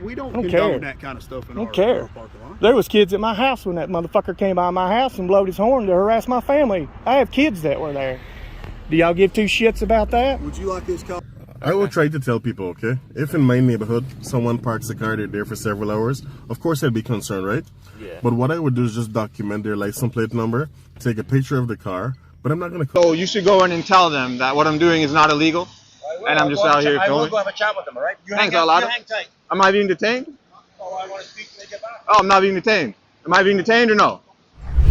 We don't condone that kind of stuff in our parking lot. There was kids at my house when that motherfucker came by my house and blowed his horn to harass my family. I have kids that were there. Do y'all give two shits about that? Would you like this car? I will try to tell people, okay? If in my neighborhood, someone parks a car, they're there for several hours, of course I'd be concerned, right? Yeah. But what I would do is just document their license plate number, take a picture of the car, but I'm not going to... So you should go in and tell them that what I'm doing is not illegal, and I'm just out here filming. I will go have a chat with them, all right? Thanks, Alada. Hang tight. Am I being detained? Oh, I want to speak when they get back. Oh, I'm not being detained. Am I being detained or no?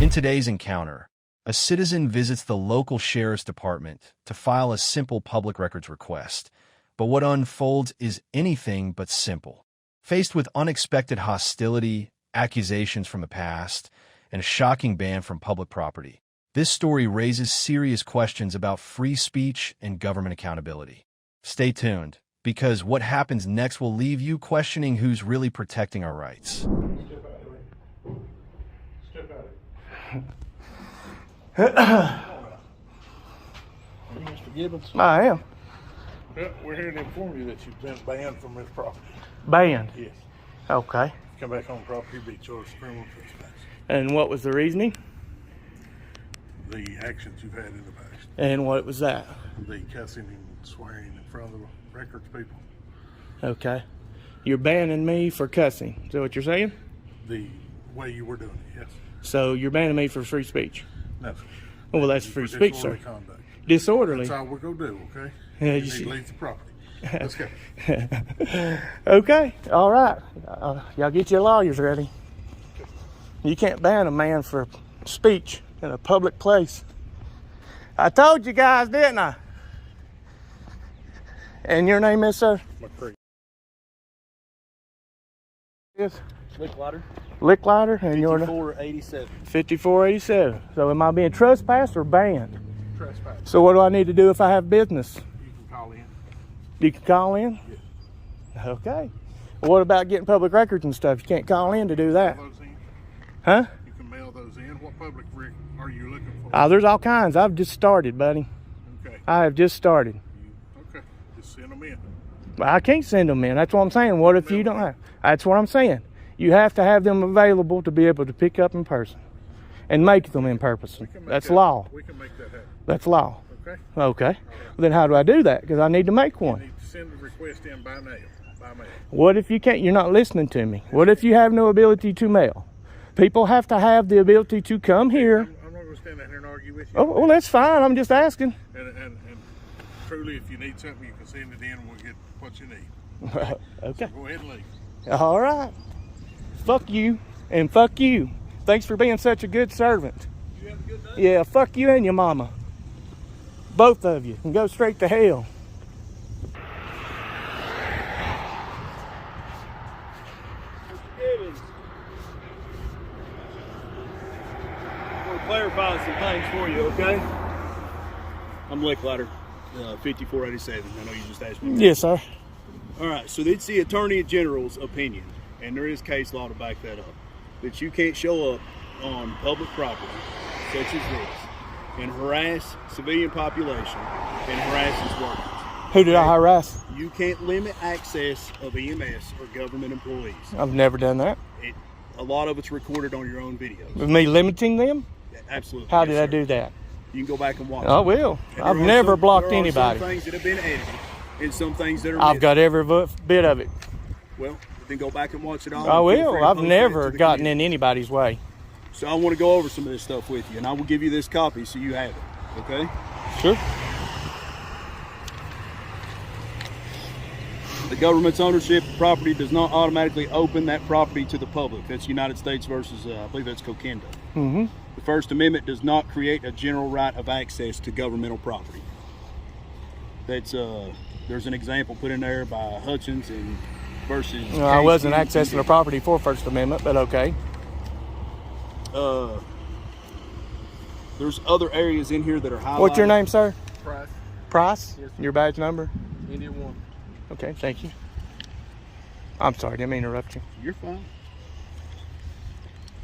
In today's encounter, a citizen visits the local sheriff's department to file a simple public records request. But what unfolds is anything but simple. Faced with unexpected hostility, accusations from the past, and a shocking ban from public property, this story raises serious questions about free speech and government accountability. Stay tuned, because what happens next will leave you questioning who's really protecting our rights. Step out. Mr. Gibbons? I am. Well, we're here to inform you that you've been banned from this property. Banned? Yes. Okay. Come back on property, be charged with criminal trespass. And what was the reasoning? The actions you've had in the past. And what was that? The cussing and swearing in front of the records people. Okay. You're banning me for cussing. Is that what you're saying? The way you were doing it, yes. So you're banning me for free speech? No. Oh, well, that's free speech, sir. Disorderly conduct. Disorderly? That's all we're going to do, okay? Yeah, you need to leave the property. Let's go. Okay. All right. Y'all get your lawyers ready. You can't ban a man for speech in a public place. I told you guys, didn't I? And your name is, sir? McCree. Yes. Licklider. Licklider, and your 5487. 5487. So am I being trespassed or banned? Trespass. So what do I need to do if I have business? You can call in. You can call in? Yes. Okay. What about getting public records and stuff? You can't call in to do that. Mail those in. Huh? You can mail those in. What public record are you looking for? There's all kinds. I've just started, buddy. Okay. I have just started. Okay. Just send them in. I can't send them in. That's what I'm saying. What if you don't have? That's what I'm saying. You have to have them available to be able to pick up in person and make them in person. That's law. We can make that happen. That's law. Okay. Okay. Well, then how do I do that? Because I need to make one. You need to send the request in by mail. What if you can't? You're not listening to me. What if you have no ability to mail? People have to have the ability to come here. I'm not going to stand out here and argue with you. Oh, well, that's fine. I'm just asking. And truly, if you need something, you can send it in and we'll get what you need. Okay. So go ahead and leave. All right. Fuck you and fuck you. Thanks for being such a good servant. You have a good day. Yeah, fuck you and your mama. Both of you. And go straight to hell. I want to clarify some things for you, okay? I'm Licklider, 5487. I know you just asked me. Yes, sir. All right, so it's the Attorney General's opinion, and there is case law to back that up, that you can't show up on public property, such as this, and harass civilian population and harass its workers. Who did I harass? You can't limit access of EMS or government employees. I've never done that. A lot of it's recorded on your own videos. With me limiting them? Absolutely. How Yes, did sir. I do that? You can go back and watch I it. will. And I've there are never some- blocked there are anybody. Some things that have been edited and some things that are I've missing. got every bit of it. Well, then go back and watch it all. I and feel will. free to I've post never that to the gotten community. in anybody's way. So I want to go over some of this stuff with you, and I will give you this copy so you have it. Okay? Sure. The government's ownership of property does not automatically open that property to the public. That's United States versus, I believe that's Coquendo. Mm-hmm. The First Amendment does not create a general right of access to governmental property. That's there's an example put in there by Hutchins and versus. I wasn't accessing the property for First Amendment, but okay. There's other areas in here that are highlighted. What's your name, sir? Price. Price? Yes, sir. Your badge number? India 1. Okay, thank you. I'm sorry, didn't mean to interrupt you. You're fine.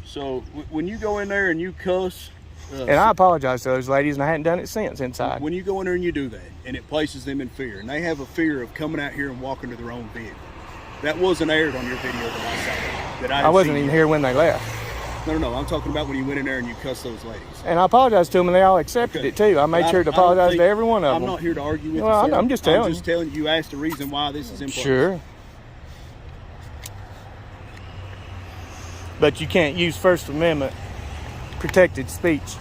So when you go in there and you cuss, And I apologize to those ladies, and I hadn't done it since inside. when you go in there and you do that, and it places them in fear, and they have a fear of coming out here and walking to their own vehicle, That wasn't aired on your video that I saw. That I wasn't even here when they left. No. I'm talking about when you went in there and you cussed those ladies. And I apologized to them, and they all accepted it too. I made sure to apologize to every one of them. I'm not here to argue with you, Well, sir. I'm just telling you. I'm just telling you. You asked the reason why this is in place. Sure. But you can't use First Amendment protected speech.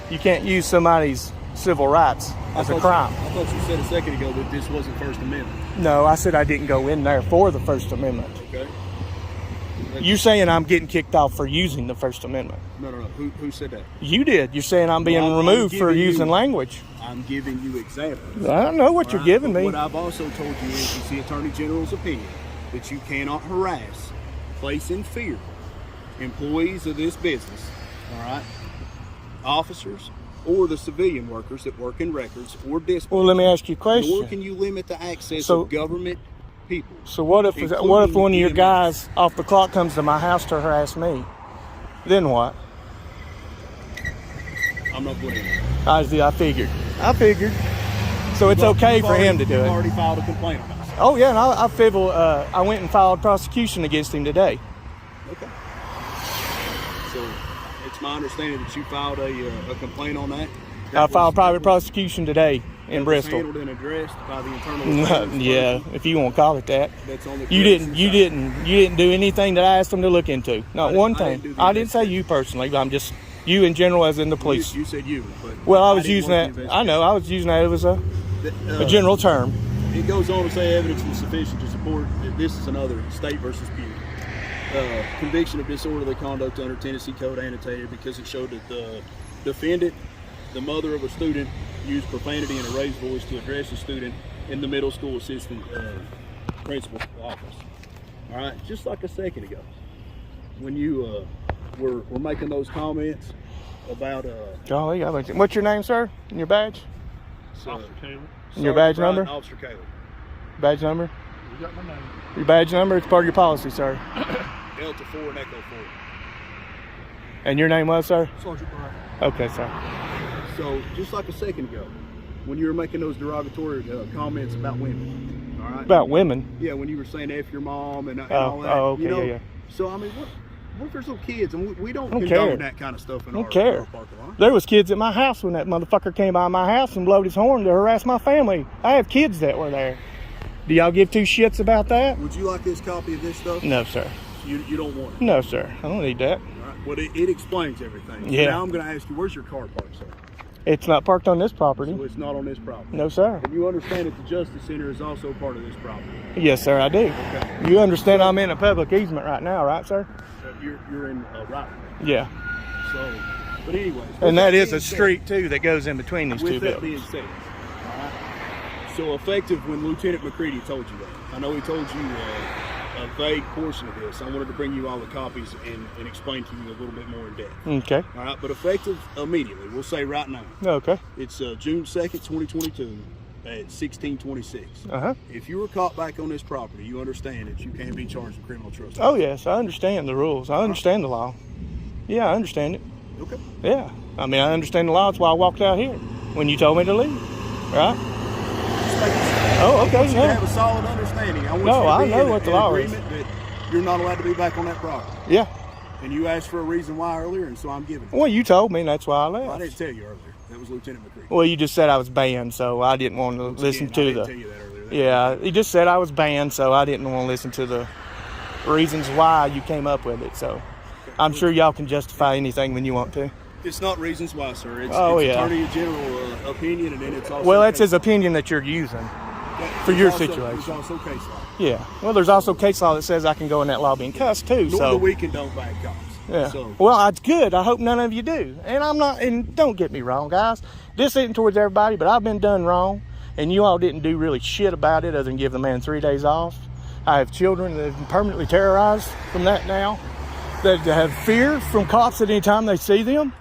You can't use somebody's civil rights as a crime. I thought you said a second ago that this wasn't First Amendment. No, I said I didn't go in there for the First Amendment. Okay. You're saying I'm getting kicked off for using the First Amendment. No. Who said that? You did. You're saying I'm being removed for using language. I'm giving you examples. I don't know what you're giving me. What I've also told you is it's the Attorney General's opinion that you cannot harass, place in fear employees of this business, all right, officers, or the civilian workers that work in records or dispatch. Well, let me ask you a question. Nor can you limit the access of government people. So what if one of your guys off the clock comes to my house to harass me? Then what? I'm not going in. I figured. So it's okay for him to do You've it. already filed a complaint on us. Oh yeah, and I went and filed prosecution against him today. Okay. So it's my understanding that you filed a complaint on that. I filed private prosecution today in Bristol. Handled and addressed by the Internal Affairs. Yeah, if you want to call it that. That's on the You didn't do anything that I asked them to look into. Not one thing. I didn't say you personally, but I'm just you in general, as in the police. You said you. But well, I was using that. I know. I was using that as a general term. It goes on to say evidence was sufficient to support that this is another State versus Pew. Conviction of disorderly conduct under Tennessee Code annotated because it showed that the defendant, the mother of a student, used profanity and a raised voice to address a student in the middle school assistant principal's office. All right, just like a second ago, when you were making those comments about Golly, what's your name, sir? And your badge? Officer Caleb. And your badge number? Officer Caleb. Badge number? You got my name. Your badge number? It's part of your policy, sir. Delta 4 and Echo 4. And your name was, sir? Sergeant Bryant. Okay, sir. So, just like a second ago, when you were making those derogatory comments about women, all right? About women? Yeah, when you were saying F your mom and all that. Oh, okay, you know? yeah. So, I mean, what if there's little kids and we don't care. condone that kind of stuff in our parking lot? There was kids at my house when that motherfucker came by my house and blowed his horn to harass my family. I have kids that were there. Do y'all give two shits about that? Would you like this copy of this stuff? No, sir. You don't want it? No, sir. I don't need that. All right. Well, it explains everything. Yeah. Now I'm going to ask you, where's your car parked, sir? It's not parked on this property. So it's not on this property? No, sir. And you understand that the Justice Center is also part of this property? Yes, sir, I do. Okay. You understand I'm in a public easement right now, right, sir? You're in right. Yeah. So, but anyways. And that is a street, too, that goes in between these two With that buildings. being said, all right, so effective when Lieutenant McCready told you that. I know he told you a vague portion of this. I wanted to bring you all the copies and explain to you a little bit more in depth. Okay. All right, but effective immediately, we'll say right now. Okay. It's June 2nd, 2022 at 1626. Uh-huh. If you were caught back on this property, you understand that you can't be charged with criminal trespass. Oh, yes, I understand the rules. I understand the law. Yeah, I understand it. Okay. Yeah. I mean, I understand the law. That's why I walked out here when you told me to leave. Right? Oh, okay. You have a solid understanding. I want you to I be know in what the law is. agreement that you're not allowed to be back on that property. Yeah. And you asked for a reason why earlier, and so I'm giving it. Well, you told me, and that's why I left. Well, I didn't tell you earlier. That was Lieutenant McCready. Well, you just said I was banned, so I didn't want to listen I to didn't the. tell you that earlier. Yeah, he just said I was banned, so I didn't want to listen to the reasons why you came up with it. So I'm sure y'all can justify anything when you want to. It's not reasons why, sir. It's yeah. Attorney General opinion, and then it's also. Well, that's his opinion that you're using for your situation. There's also case law. Yeah. Well, there's also case law that says I can go in that lobby and cuss too. Nor do we condone bad cops. Yeah. So. Well, that's good. I hope none of you do. And I'm not. And don't get me wrong, guys. This isn't towards everybody, but I've been done wrong, and you all didn't do really shit about it other than give the man 3 days off. I have children that have been permanently terrorized from that now, that have fear from cops at any time they see them.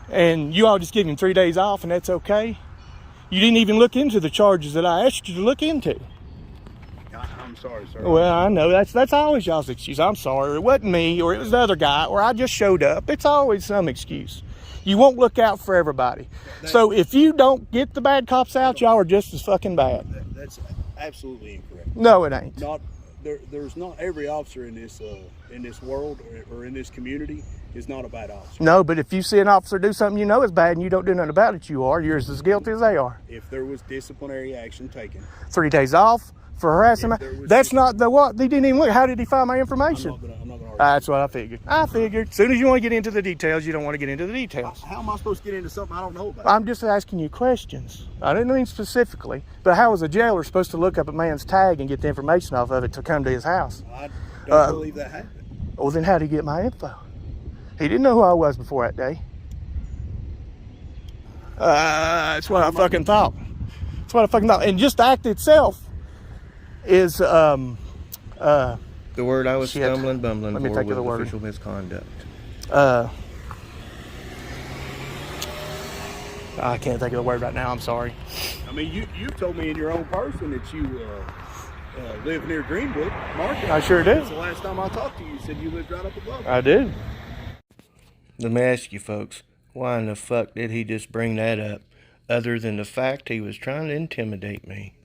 And you all just give him 3 days off, and that's okay. You didn't even look into the charges that I asked you to look into. I'm sorry, sir. Well, I know that's always y'all's excuse. I'm sorry. It wasn't me, or it was the other guy, or I just showed up. It's always some excuse. You won't look out for everybody. So if you don't get the bad cops out, y'all are just as fucking bad. That's absolutely incorrect. No, it ain't. Not there's not every officer in this world or in this community is not a bad officer. No, but if you see an officer do something you know is bad and you don't do nothing about it, you're as guilty as they are. If there was disciplinary action taken, 3 days off for harassing me. That's not the what. They didn't even look. How did he find my information? I'm not gonna argue. That's what I figured. As soon as you want to get into the details, you don't want to get into the details. How am I supposed to get into something I don't know about? I'm just asking you questions. I didn't mean specifically, but how was a jailer supposed to look up a man's tag and get the information off of it to come to his house? I don't believe that happened. Well, then how did he get my info? He didn't know who I was before that day. That's what I fucking thought. That's what I fucking thought. And just the act itself is the word I was shit. stumbling, bumbling Let me for think of was the word. official misconduct. I can't think of the word right now. I'm sorry. I mean, you told me in your own person that you live near Greenwood Market. I sure do. That's the last time I talked to you. You said you lived right up above. I do. Let me ask you folks, why in the fuck did he just bring that up, other than the fact he was trying to intimidate me?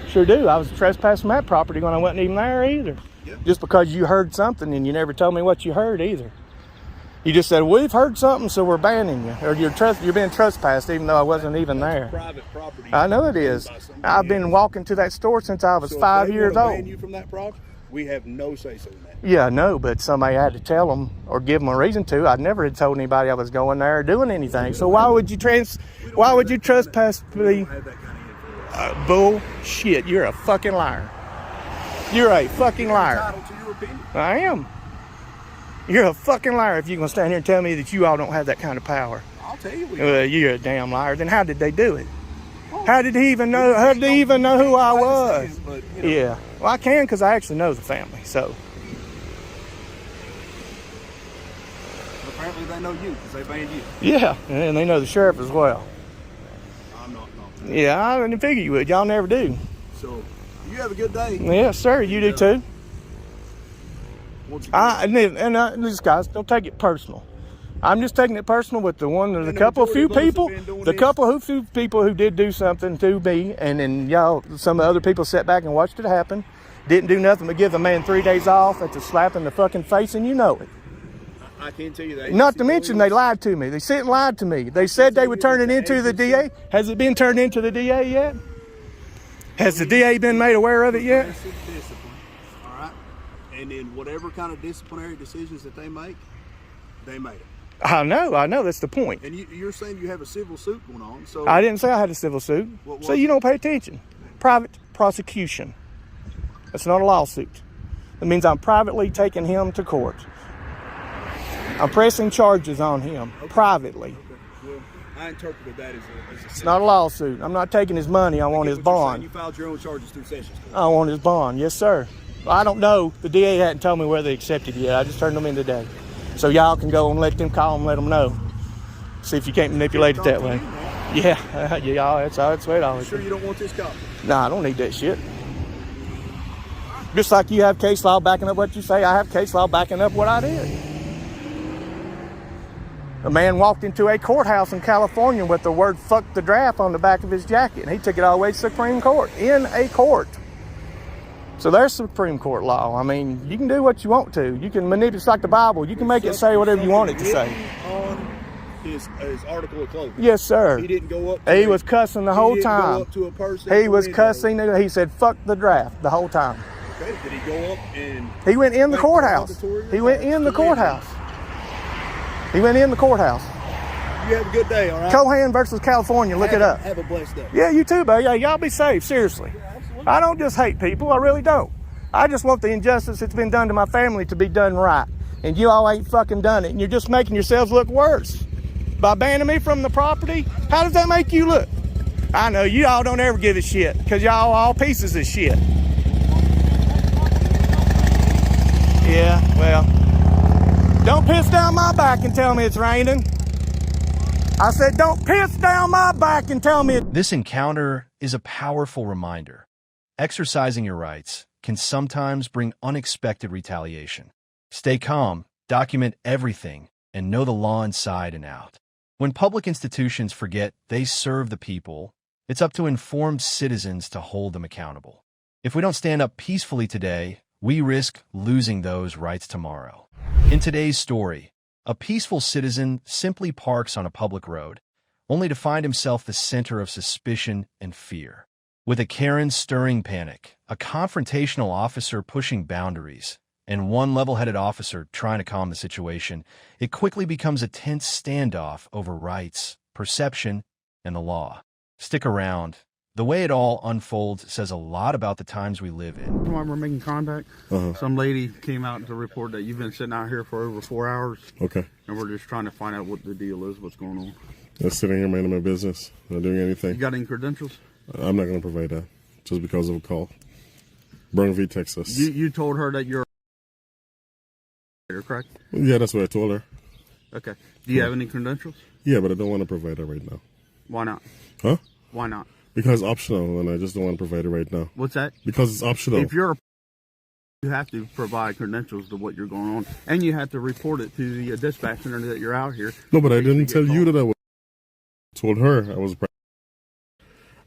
Sure do. I was trespassing that property when I wasn't even there either. Yeah. Just because you heard something and you never told me what you heard either. You just said, we've heard something, so we're banning you. Or you're being trespassed even though I wasn't even there. Private property. I know it is. I've been walking to that store since I was 5 years old. Ban you from that property, we have no say-so in that. Yeah, I know, but somebody had to tell them or give them a reason to. I never had told anybody I was going there or doing anything. So why would you trespass me? We don't have that kind of influence. Bullshit. You're a fucking liar. You're a fucking liar. Entitled to your opinion. I am. You're a fucking liar if you're going to stand here and tell me that you all don't have that kind of power. I'll tell you. You're a damn liar. Then how did they do it? How did he even know? How did he even know who I was? But, you know, Yeah. Well, I can because I actually know the family. So apparently they know you because they banned you. yeah, and they know the sheriff as well. I'm not. Yeah, I didn't figure you would. Y'all never do. So you have a good day. Yes, sir. You do too. Once again, These guys don't take it personal. I'm just taking it personal with the majority of us have been doing this. few people who did do something to me, and then some of the other people sat back and watched it happen. Didn't do nothing but give a man 3 days off. That's a slap in the fucking face, and you know it. I can't tell you that. Not to mention they lied to me. They sit and lied to me. They said they would turn it into the DA. Has it been turned into the DA yet? Has the DA been made aware of it yet? Progressive discipline, all right? And then whatever kind of disciplinary decisions that they made it. I know. That's the point. And you're saying you have a civil suit going on, so I didn't say I had a civil suit. What So was you it? don't pay attention. Private prosecution. That's not a lawsuit. It means I'm privately taking him to court. I'm pressing charges on him privately. Well, I interpreted that as a It's not a lawsuit. I'm not taking his money. I want his bond. You filed your own charges through Sessions Court. I want his bond. Yes, sir. I don't know. The DA hadn't told me whether they accepted it yet. I just turned them in today. So y'all can go and let them call and let them know. See if you can't manipulate it that way. Yeah, y'all. That's how it's way always. Sure you don't want this copy? Nah, I don't need that shit. Just like you have case law backing up what you say, I have case law backing up what I did. A man walked into a courthouse in California with the word "fuck the draft" on the back of his jacket, and he took it all the way to Supreme Court, in a court. So there's Supreme Court law. I mean, you can do what you want to. You can manipulate, it's like the Bible. You can make it say whatever you want it to say. On his article of clothing. Yes, sir. He didn't go up. He was cussing the whole He didn't time. go up to a person. He was cussing. He said, "Fuck the draft" the whole time. Okay. Did he go up and? He went in the make courthouse. derogatory He went in the remarks to courthouse. He went in the courthouse. You have a good day, all right? Cohan versus California. Look it up. Have a blessed day. Yeah, you too, buddy. Yeah, y'all be safe. Seriously. I don't just hate people. I really don't. I just want the injustice that's been done to my family to be done right. And you all ain't fucking done it. And you're just making yourselves look worse. By banning me from the property, how does that make you look? I know, you all don't ever give a shit. Because y'all all pieces of shit. Yeah, well. Don't piss down my back and tell me it's raining. I said, don't piss down my back and tell me This encounter is a powerful reminder. Exercising your rights can sometimes bring unexpected retaliation. Stay calm, document everything, and know the law inside and out. When public institutions forget they serve the people, it's up to informed citizens to hold them accountable. If we don't stand up peacefully today, we risk losing those rights tomorrow. In today's story, a peaceful citizen simply parks on a public road, only to find himself the center of suspicion and fear. With a Karen stirring panic, a confrontational officer pushing boundaries, and one level-headed officer trying to calm the situation, it quickly becomes a tense standoff over rights, perception, and the law. Stick around. The way it all unfolds says a lot about the times we live in. While we're making contact, some lady came out to report that you've been sitting out here for over 4 hours. Okay. And we're just trying to find out what the deal is, what's going on. Just sitting here minding my business, not doing anything. You got any credentials? I'm not going to provide that just because of a call. Burnville, Texas. You told her that you're correct? Yeah, that's what I told her. Okay. Do you have any credentials? Yeah, but I don't want to provide that right now. Why not? Huh? Why not? Because it's optional, and I just don't want to provide it right now. What's that? Because it's optional. If you have to provide credentials to what you're going on, and you have to report it to the dispatch center that you're out here. No, but I didn't tell you that I was. I told her I was.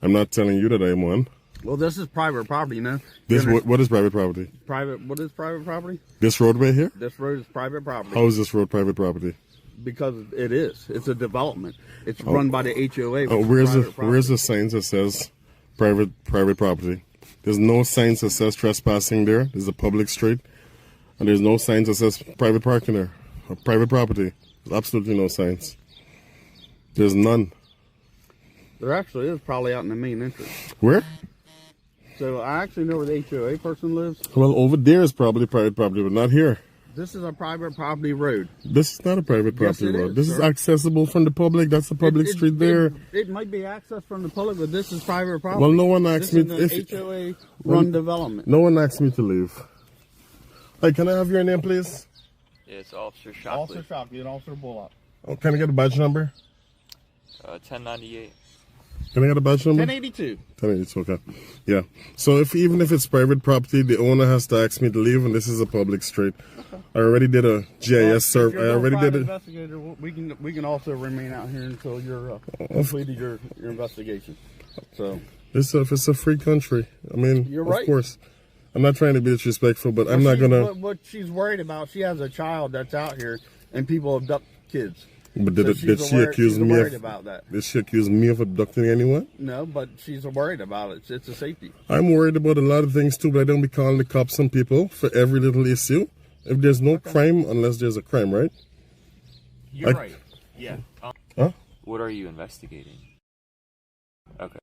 I'm not telling you that I'm one. Well, this is private property, you know. This what is private property? What is private property? This road right here? This road is private property. How is this road private property? Because it is. It's a development. It's run by the HOA. Where's the signs that says private property? There's no signs that says trespassing there. There's a public street, and there's no signs that says private parking there or private property. There's absolutely no signs. There's none. There actually is, probably out in the main entrance. Where? So I actually know where the HOA person lives. Well, over there is probably private property, but not here. This is a private property road. This is not a private property road. This is sir. accessible from the public. That's a public street there. It might be accessed from the public, but this is private property. Well, no one asked me if HOA run development. No one asked me to leave. Hey, can I have your name, please? It's Officer Shockley. Officer Shockley and Officer Bullock. Oh, can I get a badge number? 1098. Can I get a badge number? 1082. 1082, okay. Yeah. So even if it's private property, the owner has to ask me to leave, and this is a public street. Okay. I already did a GIS survey. I already did it. Investigator, we can also remain out here until you're completed your investigation. So it's a free country. I mean, you're right. Of course. I'm not trying to be disrespectful, but I'm not gonna. What she's worried about, she has a child that's out here, and people abduct kids. But did she accuse me of abducting anyone? No, but she's worried about it. It's a safety. I'm worried about a lot of things too, but I don't be calling the cops on people for every little issue. If there's no crime, unless there's a crime, right? You're right. Yeah. Huh? What are you investigating? Okay.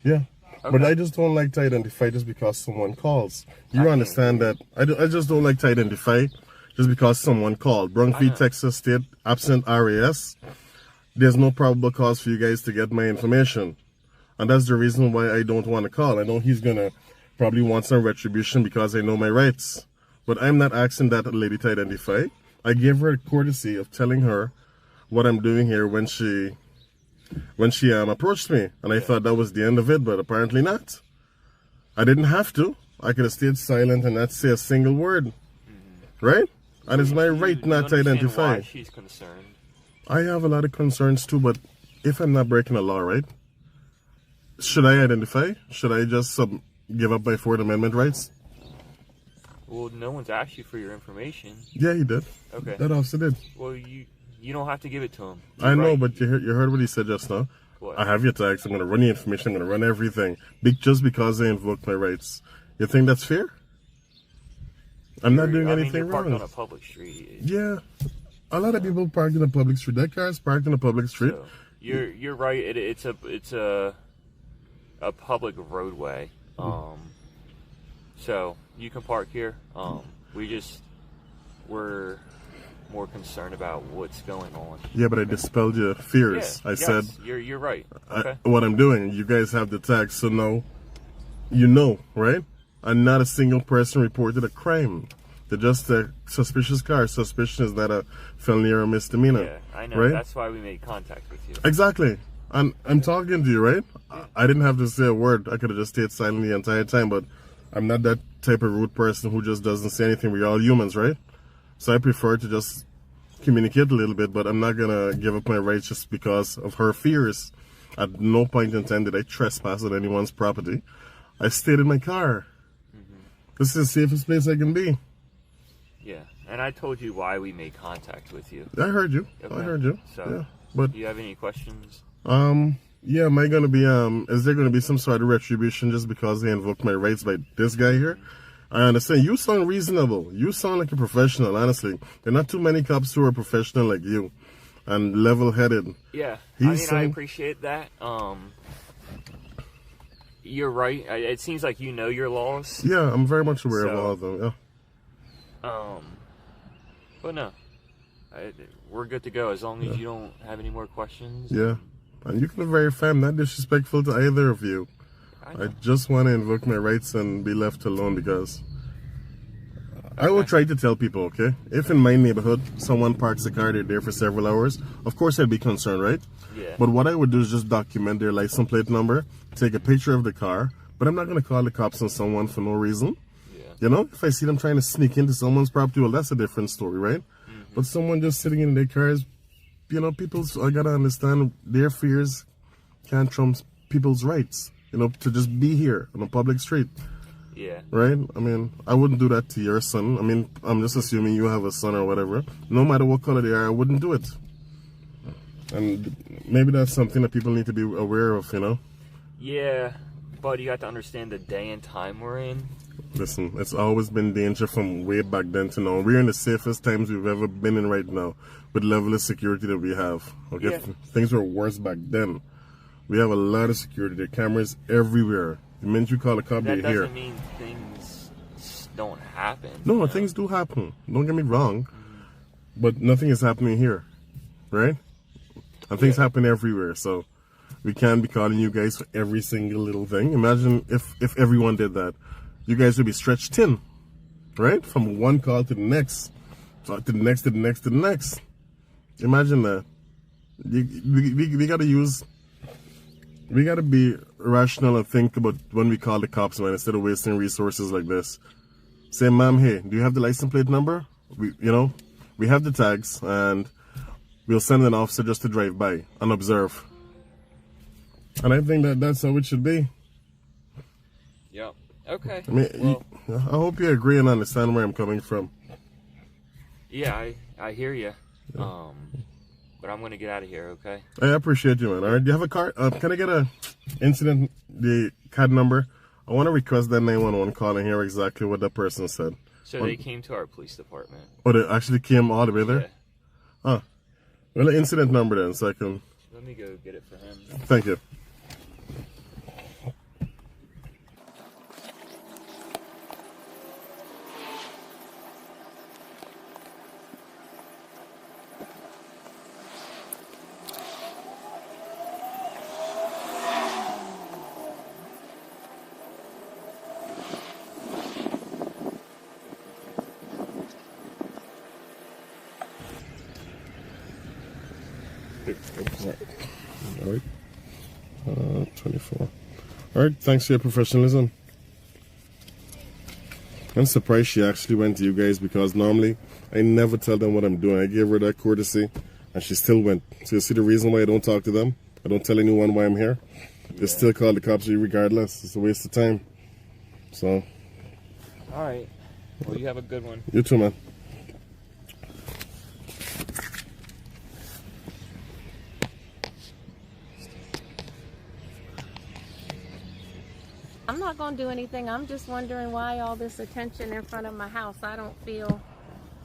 Yeah. Okay. But I just don't like to identify just because someone calls. You understand that? I just don't like to identify just because someone called. Bronx, Texas State, absent RAS. There's no probable cause for you guys to get my information. And that's the reason why I don't want to call. I know he's going to probably want some retribution because I know my rights. But I'm not asking that lady to identify. I gave her a courtesy of telling her what I'm doing here when she approached me. And I thought that was the end of it, but apparently not. I didn't have to. I could have stayed silent and not say a single word. Right? And it's my right not to identify. Why she's concerned? I have a lot of concerns too, but if I'm not breaking the law, right? Should I identify? Should I just give up my Fourth Amendment rights? Well, no one's asked you for your information. Yeah, he did. Okay. That officer did. Well, you don't have to give it to him. I know, but you heard what he said just now. What? I have your tags. I'm going to run your information. I'm going to run everything. Just because I invoked my rights. You think that's fair? I'm not doing anything wrong. wrong. On a public street. Yeah. A lot of people park in a public street. That car's parked in a public street. So, you're right. It's a public roadway. So you can park here. We're more concerned about what's going on. Yeah, but I dispelled your fears. Yeah, said you're right. Okay. What I'm doing. You guys have the tags, so no, you know, right? And not a single person reported a crime. They're just a suspicious car. Suspicion is not a felony or a misdemeanor. Yeah, I know. Right? That's why we made contact with you. Exactly. And I'm talking to you, right? I didn't have to say a word. I could have just stayed silent the entire time, but I'm not that type of rude person who just doesn't say anything. We're all humans, right? So I prefer to just communicate a little bit, but I'm not going to give up my rights just because of her fears. At no point in time did I trespass on anyone's property. I stayed in my car. This is the safest place I can be. Yeah, and I told you why we made contact with you. I heard you. Okay. I heard you. So, yeah, but do you have any questions? yeah, am I gonna be is there gonna be some sort of retribution just because they invoked my rights by this guy here? I understand. You sound reasonable. You sound like a professional, honestly. There are not too many cops who are professional like you and level-headed. Yeah, I appreciate that. You're right. It seems like you know your laws. Yeah, I'm very much aware of all of them, yeah. But no, we're good to go as long as you don't have any more questions. Yeah, and you can be very fair. I'm not disrespectful to either of you. I just want to invoke my rights and be left alone because I will try to tell people, okay? If in my neighborhood someone parks a car, they're there for several hours, of course I'd be concerned, right? Yeah. But what I would do is just document their license plate number, take a picture of the car, but I'm not going to call the cops on someone for no reason. Yeah. You know, if I see them trying to sneak into someone's property, well, that's a different story, right? But someone just sitting in their cars, you know, I got to understand their fears can't trump people's rights. You know, to just be here on a public street. Yeah. Right? I mean, I wouldn't do that to your son. I mean, I'm just assuming you have a son or whatever. No matter what color they are, I wouldn't do it. And maybe that's something that people need to be aware of, you know? Yeah, but you have to understand the day and time we're in. Listen, it's always been danger from way back then to now. We're in the safest times we've ever been in right now with level of security that we have. Okay? Yeah. Things were worse back then. We have a lot of security. There are cameras everywhere. The minute you call a cop, they're here. That doesn't mean things don't happen. No, things do happen. Don't get me wrong. But nothing is happening here. Right? And things happen everywhere. So we can't be calling you guys for every single little thing. Imagine if everyone did that. You guys would be stretched thin. Right? From one call to the next. To the next, to the next, to the next. Imagine that. We got to use... We gotta be rational and think about when we call the cops, man, instead of wasting resources like this. Say, ma'am, hey, do you have the license plate number? We have the tags, and we'll send an officer just to drive by and observe. And I think that's how it should be. Yep. Okay. I mean, I hope you agree and understand where I'm coming from. Yeah, I hear you. Yeah. But I'm gonna get out of here, okay? I appreciate you, man. All right, do you have a car? Can I get the CAD number? I want to request that 911 call and hear exactly what that person said. So they came to our police department. Oh, they actually came all the way there? Yeah. Well, the incident number then, so I can... Let me go get it for him. Thank you. All right. 24. All right, thanks for your professionalism. I'm surprised she actually went to you guys because normally I never tell them what I'm doing. I gave her that courtesy and she still went. So you see the reason why I don't talk to them? I don't tell anyone why I'm here. They still call the cops regardless. It's a waste of time. So. All right. Well, you have a good one. You too, man. I'm not going to do anything. I'm just wondering why all this attention in front of my house. I don't feel...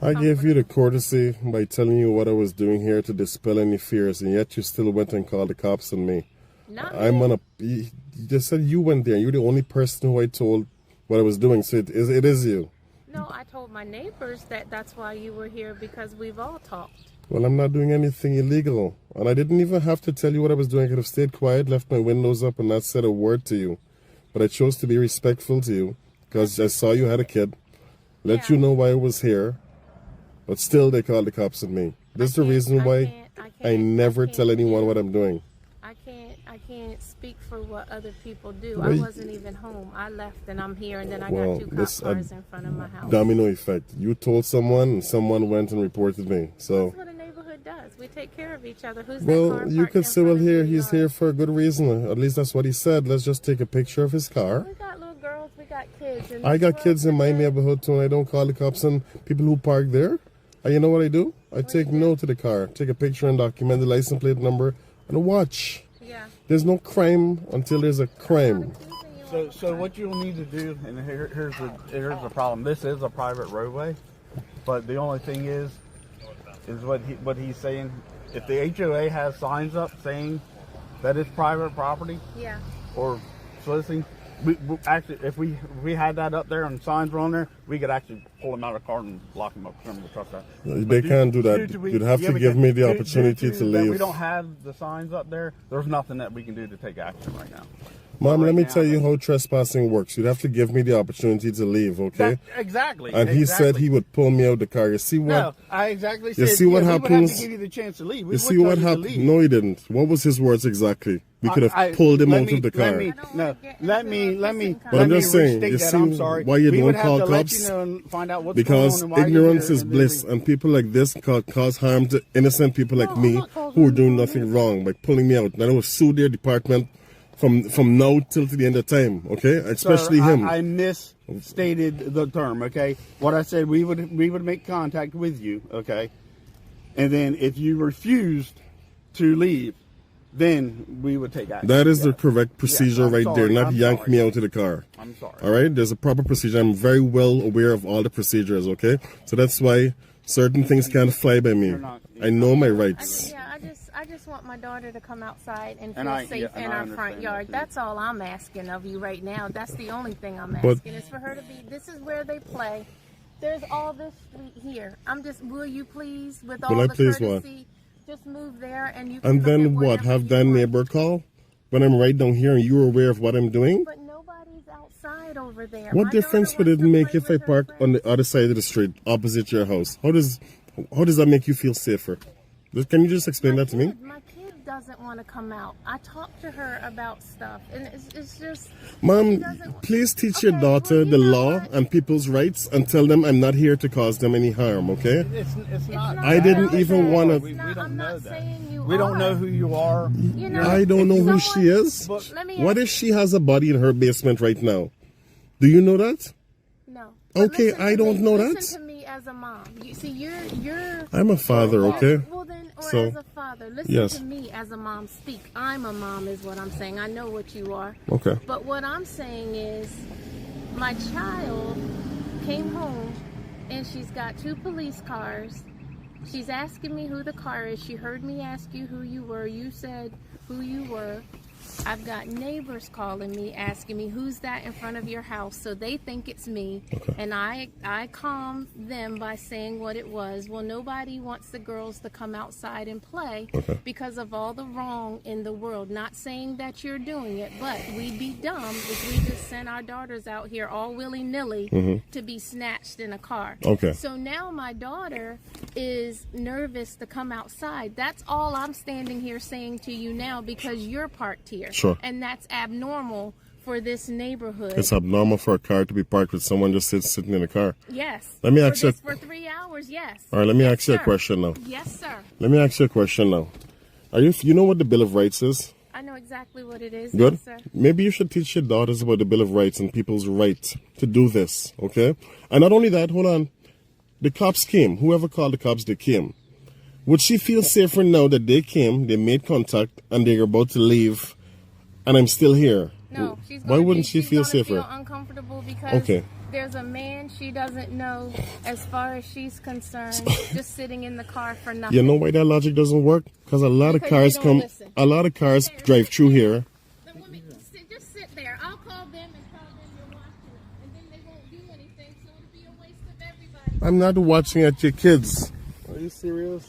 I gave you the courtesy by telling you what I was doing here to dispel any fears, and yet you still went and called the cops on me. You just said you went there. You're the only person who I told what I was doing, so it is you. No, I told my neighbors that's why you were here, because we've all talked. Well, I'm not doing anything illegal, and I didn't even have to tell you what I was doing. I could have stayed quiet, left my windows up, and not said a word to you. But I chose to be respectful to you because I saw you had a kid, let you know why I was here, but still they called the cops on me. This is the reason why I never tell anyone what I'm doing. I can't speak for what other people do. I wasn't even home. I left and I'm here, and then I got two cop cars in front of my house. Domino effect. You told someone and someone went and reported me. So that's what a neighborhood does. We take care of each other. Who's well, you could say, well, here he's here for a good reason. At least that's what he said. Let's just take a picture of his car. We got little girls. We got kids. I got kids in my neighborhood too, and I don't call the cops on people who park there. And you know what I do? I take note to the car, take a picture and document the license plate number and a watch. Yeah. There's no crime until there's a crime. So what you'll need to do, and here's the problem. This is a private roadway, but the only thing is what he's saying. If the HOA has signs up saying that it's private property, yeah, or soliciting, we actually, if we had that up there and signs were on there, we could actually pull them out of the car and lock them up. Trust that. They can't do that. You'd have to give me the opportunity to leave. We don't have the signs up there. There's nothing that we can do to take action right now. Mom, let me tell you how trespassing works. You'd have to give me the opportunity to leave, okay? Exactly. And he said he would pull me out the car. You see what? No, I exactly said. You see what happens? We would have to give you the chance to leave. You see what happened? No, he didn't. What was his words exactly? We could have pulled him out of the car. Let me. But I'm just saying, you see why you don't call cops? Because ignorance is bliss, and people like this cause harm to innocent people like me who are doing nothing wrong by pulling me out. And I will sue their department from now till to the end of time, okay? Especially Sir, him. I misstated the term, okay? What I said, we would make contact with you, okay? And then if you refused to leave, then we would take action. That is the correct procedure right there, not yank me out of the car. I'm sorry. All right? There's a proper procedure. I'm very well aware of all the procedures, okay? So that's why certain things can't fly by me. I know my rights. I just want my daughter to come outside and feel safe in our front yard. That's all I'm asking of you right now. That's the only thing I'm asking is for her to be. This is where they play. There's all this street here. Will you please, with all the courtesy, just move there and you can. And then what? Have that neighbor call when I'm right down here and you're aware of what I'm doing? But nobody's outside over there. What difference would it make if I park on the other side of the street, opposite your house? How does that make you feel safer? Can you just explain that to me? My kid doesn't want to come out. I talked to her about stuff, and it's just. Mom, please teach your daughter the law and people's rights and tell them I'm not here to cause them any harm, okay? It's not. I didn't even want to. We don't know that. We don't know who you are. I don't know who she is. What if she has a body in her basement right now? Do you know that? No. Okay, I don't know that. Listen to me as a mom. You see, you're. I'm a father, okay? Well then, as a father, listen to me as a mom speak. I'm a mom, is what I'm saying. I know what you are. Okay. But what I'm saying is, my child came home, and she's got 2 police cars. She's asking me who the car is. She heard me ask you who you were. You said who you were. I've got neighbors calling me, asking me, who's that in front of your house? So they think it's me. Okay. And I calmed them by saying what it was. Well, nobody wants the girls to come outside and play because of all the wrong in the world. Not saying that you're doing it, but we'd be dumb if we just sent our daughters out here all willy-nilly to be snatched in a car. Okay. So now my daughter is nervous to come outside. That's all I'm standing here saying to you now because you're parked here. Sure. And that's abnormal for this neighborhood. It's abnormal for a car to be parked with someone just sitting in a car. Yes. Let me ask you. For 3 hours, yes. All right, let me ask you a question now. Yes, sir. Let me ask you a question now. You know what the Bill of Rights is? I know exactly what it is. Good. Yes, sir. Maybe you should teach your daughters about the Bill of Rights and people's right to do this, okay? And not only that, hold on. The cops came. Whoever called the cops, they came. Would she feel safer now that they came, they made contact, and they're about to leave, and I'm still here? No, why wouldn't she feel safer? Feel uncomfortable because there's a man she doesn't know, as far as she's concerned, just sitting in the car for nothing. You know why that logic doesn't work? Because a lot of cars drive through here. Just sit there. I'll call them and tell them you're watching, and then they won't do anything, so it'll be a waste of everybody. I'm not watching at your kids. Are you serious?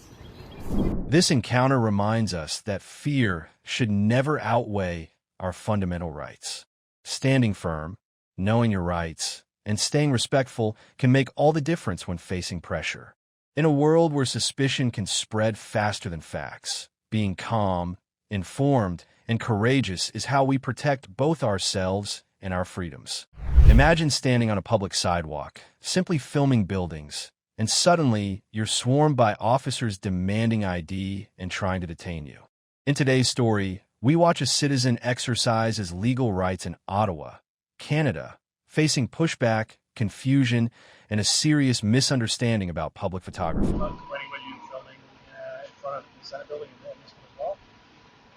This encounter reminds us that fear should never outweigh our fundamental rights. Standing firm, knowing your rights, and staying respectful can make all the difference when facing pressure. In a world where suspicion can spread faster than facts, being calm, informed, and courageous is how we protect both ourselves and our freedoms. Imagine standing on a public sidewalk, simply filming buildings, and suddenly you're swarmed by officers demanding ID and trying to detain you. In today's story, we watch a citizen exercise his legal rights in Ottawa, Canada, facing pushback, confusion, and a serious misunderstanding about public photography. Complaining about you filming in front of the Senate building and this one as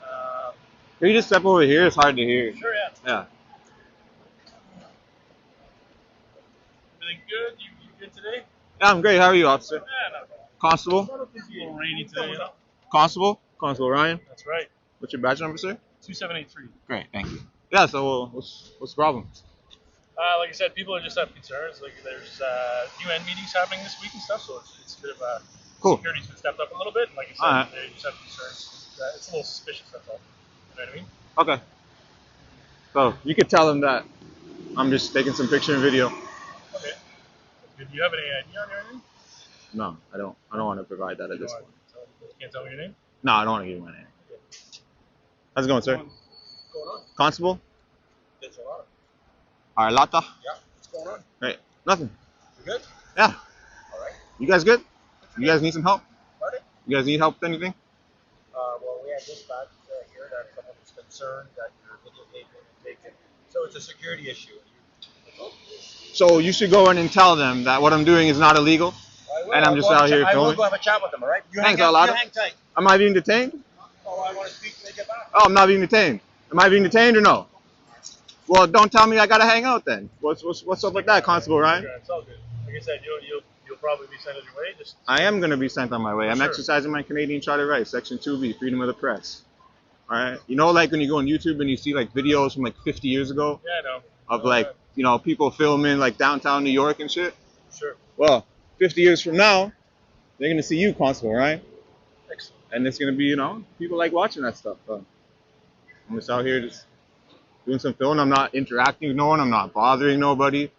well. Can you just step over here? It's hard to hear. Sure, yeah. Yeah. Everything good? You good today? Yeah, I'm great. How are you, officer? Yeah, not bad. Constable? It's a little rainy today, you know? Constable? Constable Ryan? That's right. What's your badge number, sir? 2783. Great, thank you. Yeah, so what's the problem? Like I said, people are just have concerns. Like there's UN meetings happening this week and stuff, so it's a bit of a Cool. security's been stepped up a little bit. And like I said, Alright. they just have concerns. It's a little suspicious, that's all. You know what I mean? Okay. So you could tell them that I'm just taking some picture and video. Okay. Do you have any ID on your name? No, I don't want to provide that at this point. You can't tell me your name? No, I don't want to give you my name. How's it going, sir? What's going on? Constable? It's a lot. Arlata? Yeah. What's going on? Great. Nothing. You good? Yeah. All right. You guys good? You guys need some help? Pardon? You guys need help with anything? Well, we had dispatch here that someone was concerned that your videotaping and taken. So it's a security issue. So you should go in and tell them that what I'm doing is not illegal. And I'm just out here I will filming. go have a chat with them, all right? You Thanks, hang, Arlata. you hang tight. Am I being detained? Oh, I want to speak when they get back. Oh, I'm not being detained. Am I being detained or no? Well, don't tell me I gotta hang out then. What's up with that, Constable Ryan? It's all good. Like I said, you'll probably be sent on your way. Just I am gonna be sent on my way. I'm Sure. exercising my Canadian Charter rights, Section 2B, freedom of the press. All right. You know, like when you go on YouTube and you see like videos from like 50 years ago yeah, I know. of like people filming like downtown New York and shit. Sure. Well, 50 years from now, they're gonna see you, Constable Ryan, Excellent. and it's gonna be people like watching that stuff. I'm just out here just doing some filming. I'm not interacting with no one. I'm not bothering nobody.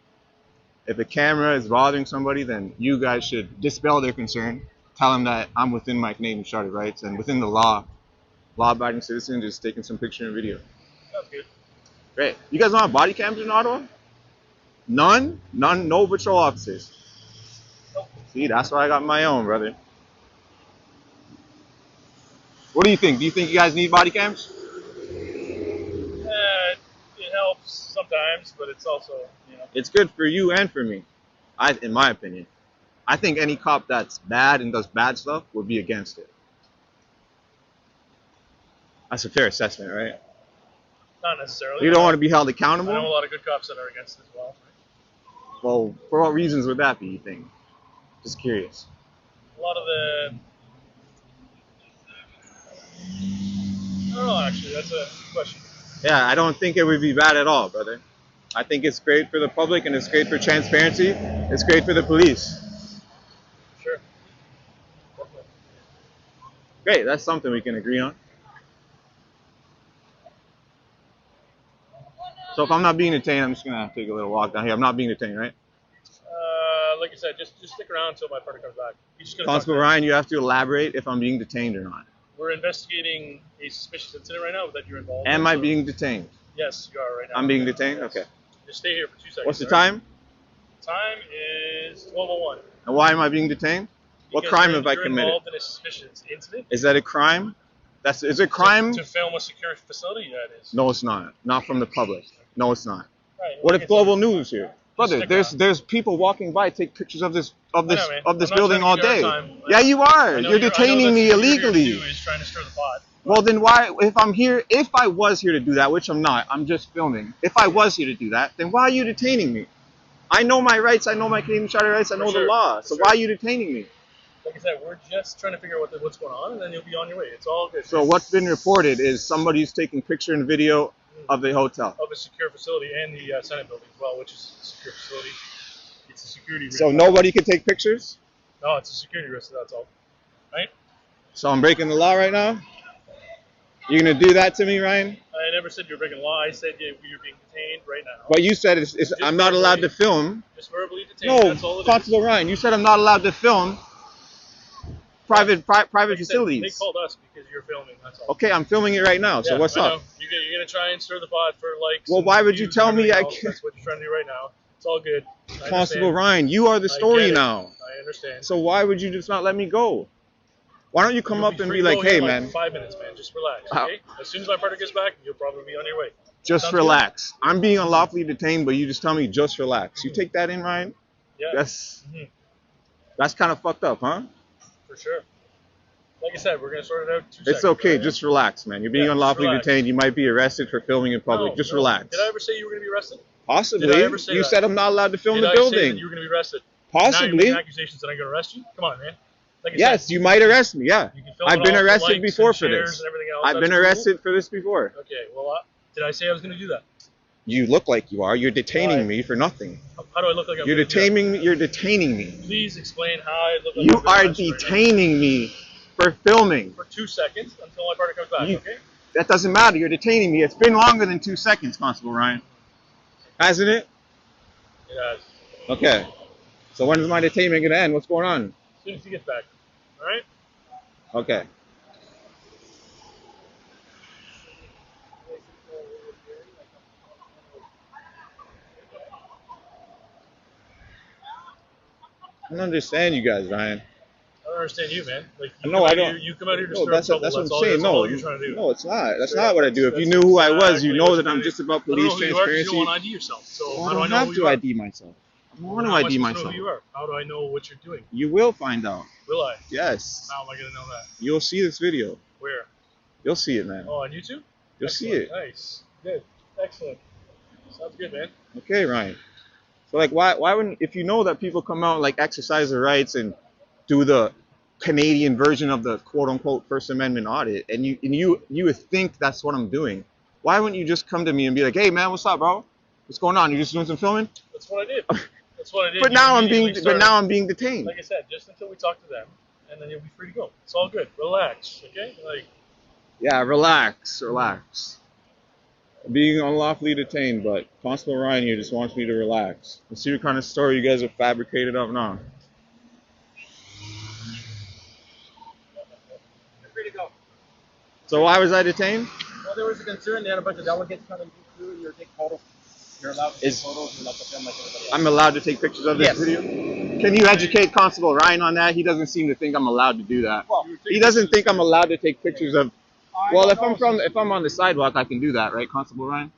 If the camera is bothering somebody, then you guys should dispel their concern. Tell them that I'm within my Canadian Charter rights and within the law. Law-abiding citizen just taking some picture and video. Sounds good. Great. You guys don't have body cams in Ottawa? None? None? No patrol officers? Nope. See, that's why I got my own, brother. What do you think? Do you think you guys need body cams? It helps sometimes, but it's also, It's good for you and for me, in my opinion. I think any cop that's bad and does bad stuff would be against it. That's a fair assessment, right? not necessarily. You don't want to be held I accountable? know a lot of good cops that are against it as well. Well, for what reasons would that be, you think? Just curious. A lot of the... I don't know, actually. That's a good question. Yeah, I don't think it would be bad at all, brother. I think it's great for the public and it's great for transparency. It's great for the police. Sure. Great, that's something we can agree on. So if I'm not being detained, I'm just gonna take a little walk down here. I'm not being detained, right? Like I said, just stick around until my partner comes back. He's just gonna Constable Ryan, you have to elaborate if I'm being detained or not. We're investigating a suspicious incident right now that you're involved in. Am I so- being detained? Yes, you are right now. I'm being detained? Okay. Just stay here for 2 seconds. What's the all right? time? Time is 12:01. And why am I being detained? What Because crime you're- have I you're committed? involved in a suspicious incident. Is that a crime? Is it crime? To film a secure facility? Yeah, it is. No, it's not. Not from the public. No, it's not. Right, What like if I said, global news here? Brother, stick there's people walking by, take pictures of this I know, man. I'm not building all trying to day. give you a hard time. Yeah, you are. I know You're I know detaining that's me what you're here to illegally. do is trying to stir the pot. Well, then why, if I was here to do that, which I'm not, I'm just filming. If I was here to do that, then why are you detaining me? I know my rights, I know my Canadian Charter rights, I know the law. So why are you detaining me? Like I said, we're just trying to figure out what's going on, and then you'll be on your way. It's all good. So what's been reported is somebody's taking picture and video of the hotel. Of a secure facility and the Senate building as well, which is a secure facility. It's a security risk. So nobody can take pictures? No, it's a security risk, that's all. Right? So I'm breaking the law right now? You're going to do that to me, Ryan? I never said you're breaking the law. I said you're being detained right now. But you said I'm not allowed to film. Just verbally detained. No, That's all it is. Constable Ryan, you said I'm not allowed to film private Like I said, facilities. They called us because you're filming. That's all. Okay, I'm filming it right now. So Yeah, what's I up? know. You're gonna try and stir the pot for likes. Well, and why would you views tell and me I everything else. can't? That's what you're trying to do right now. It's all good. I Constable understand. Ryan, you are the I story get it. now. I understand. So why would you just not let me go? Why don't you come You'll up and free be to like, go here hey, in like man. 5 minutes, man. Just relax, How- okay? As soon as my partner gets back, you'll probably be on your way. Just relax. I'm being unlawfully detained, but you just tell me just relax. You take that in, Ryan? Yeah. That's kind of fucked up, huh? For sure. Like I said, we're gonna sort it out. 2 seconds. It's okay. Right? Just relax, man. You're being unlawfully detained. You might be arrested for filming in public. No, just no. relax. Did I ever say you were gonna be arrested? Possibly. Did I ever say You that? said I'm not allowed to film Did the I building. say that you were gonna be arrested? Possibly. Now you're making accusations that I'm gonna arrest you? Come on, man. Like I Yes, said, you might arrest me. Yeah. You can film I've it been all for arrested likes before and for shares this. and everything else. I've That's been cool. arrested for this before. Okay. Well, did I say I was gonna do that? You look like you are. You're detaining me for nothing. How do I look like I'm You're gonna do that? detaining. You're detaining me. Please explain how I look like You I'm gonna are arrest you right now. detaining me for filming. For 2 seconds until my partner comes back. Okay. That doesn't matter. You're detaining me. It's been longer than 2 seconds, Constable Ryan. Hasn't it? It has. Okay. So when is my detainment going to end? What's going on? As soon as he gets back. All right. Okay. I don't understand you guys, Ryan. I don't understand you, man. Like, No, I don't. You come out here to No, stir that's trouble. what I'm all, saying. that's No, all you're trying to do. no, it's not. That's not what I do. If you knew who I was, you know that I'm just about police I don't know who you are 'cause transparency. you don't want to ID yourself. So Well, how I do I don't know have who to you are? ID myself. I don't want to How am I ID supposed to know myself. who you are? How do I know what you're doing? You will find out. Will I? Yes. How am I going to know that? You'll see this video. Where? You'll see it, man. Oh, on YouTube? You'll see Excellent. it. Nice. Good. Excellent. Sounds good, man. Okay, Ryan. So like, why wouldn't, if you know that people come out and like exercise their rights and do the Canadian version of the quote unquote First Amendment audit, and you would think that's what I'm doing, why wouldn't you just come to me and be like, hey man, what's up, bro? What's going on? You just doing some filming? That's what I did. That's what I did. But You now immediately I'm being detained. Like I said, just until we talk to them, and then you'll be free to go. It's all good. Relax, okay? Like, Yeah, relax. I'm being unlawfully detained, but Constable Ryan here just wants me to relax. Let's see what kind of story you guys have fabricated up now. you're free to go. So why was I detained? Well, there was a concern. They had a bunch of delegates coming through, and you're taking photos. You're allowed to take photos. You're allowed to film like everybody else. I'm allowed to take pictures of this Yes. video? Can you educate Constable Ryan on that? He doesn't seem to think I'm allowed to do that. Well, He doesn't think I'm allowed to take pictures of. Well, if I'm on the sidewalk, I can do that, right, Constable Ryan?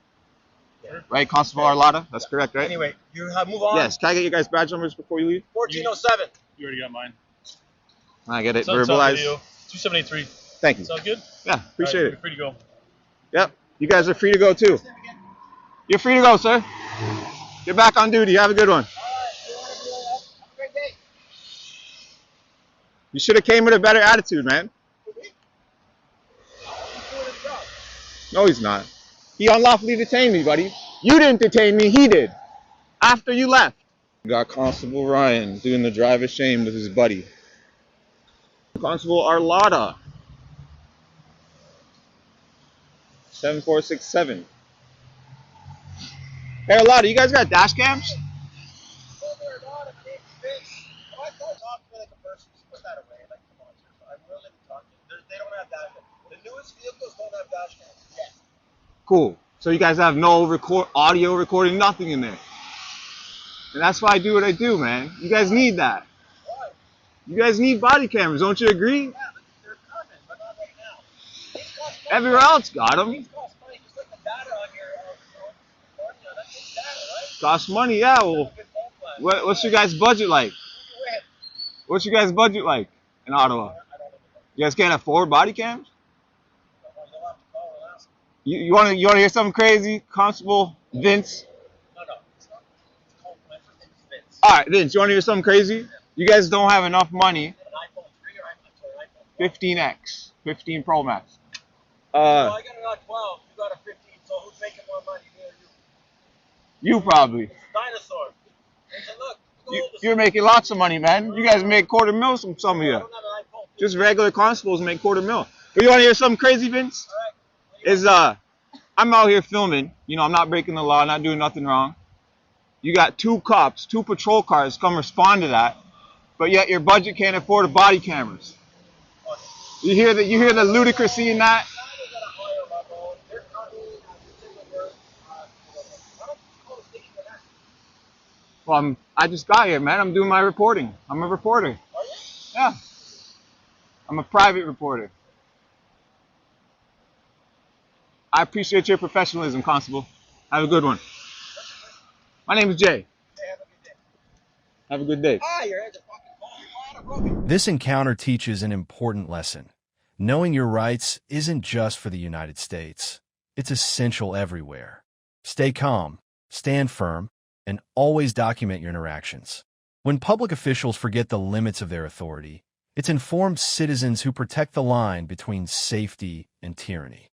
Yeah. Right, Constable Arlotta? That's correct, right? Anyway, you have move on. Yes. Can I get your guys' badge numbers before you leave? 1407. You already got mine. I get it. It's on Verbalized. video. 2783. Thank you. Sound good? Yeah, appreciate You're it. free to go. Yep. You guys are free to go too. You're free to go, sir. Get back on duty. Have a good one. You should have came with a better attitude, man. No, he's not. He unlawfully detained me, buddy. You didn't detain me, he did. After you left. We got Constable Ryan doing the drive of shame with his buddy. Constable Arlotta. 7467. Hey, Arlotta, you guys got dash cams? Cool. So you guys have no audio recording, nothing in there. And that's why I do what I do, man. You guys need that. You guys need body cameras, don't you agree? Everywhere else got them. Costs money, yeah. Well, what's your guys' budget like? What's your guys' budget like in Ottawa? You guys can't afford body cams? You want to hear something crazy, Constable Vince? All right, Vince, you want to hear something crazy? You guys don't have enough money. 15X, 15 Pro Max. I got it on 12. You got a 15. So who's making more money? Me or you? You probably. Dinosaur. And so look, You're making lots of money, man. You guys make $250,000 from some of you. Just regular constables make $250,000. But you want to hear something crazy, Vince? I'm out here filming. You know, I'm not breaking the law, not doing nothing wrong. You got 2 cops, 2 patrol cars come respond to that, but yet your budget can't afford the body cameras. You hear the ludicrousy in that? Well, I just got here, man. I'm doing my reporting. I'm a reporter. Yeah. I'm a private reporter. I appreciate your professionalism, Constable. Have a good one. My name is Jay. Have a good day. This encounter teaches an important lesson. Knowing your rights isn't just for the United States. It's essential everywhere. Stay calm, stand firm, and always document your interactions. When public officials forget the limits of their authority, it's informed citizens who protect the line between safety and tyranny.